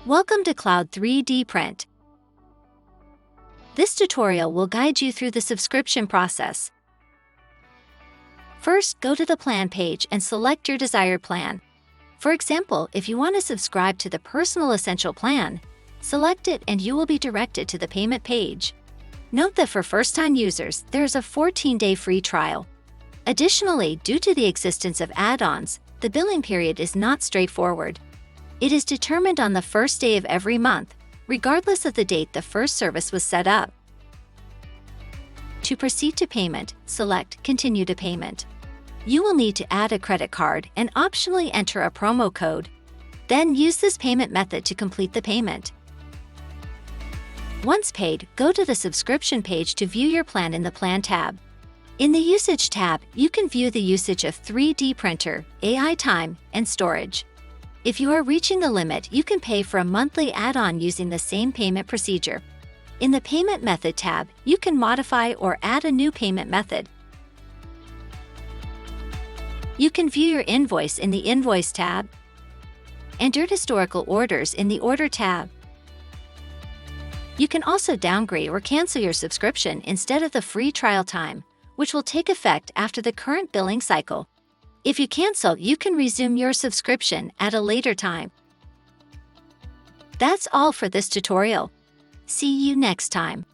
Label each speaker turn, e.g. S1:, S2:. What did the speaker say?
S1: Welcome to Cloud 3D Print. This tutorial will guide you through the subscription process. First, go to the plan page and select your desired plan. For example, if you want to subscribe to the Personal Essential plan, select it and you will be directed to the payment page. Note that for first-time users, there is a 14-day free trial. Additionally, due to the existence of add-ons, the billing period is not straightforward. It is determined on the first day of every month, regardless of the date the first service was set up. To proceed to payment, select Continue to Payment. You will need to add a credit card and optionally enter a promo code. Then use this payment method to complete the payment. Once paid, go to the subscription page to view your plan in the Plan tab. In the Usage tab, you can view the usage of 3D printer, AI time, and storage. If you are reaching the limit, you can pay for a monthly add-on using the same payment procedure. In the Payment Method tab, you can modify or add a new payment method. You can view your invoice in the Invoice tab, enter historical orders in the Order tab. You can also downgrade or cancel your subscription instead of the free trial time, which will take effect after the current billing cycle. If you cancel, you can resume your subscription at a later time. That's all for this tutorial. See you next time.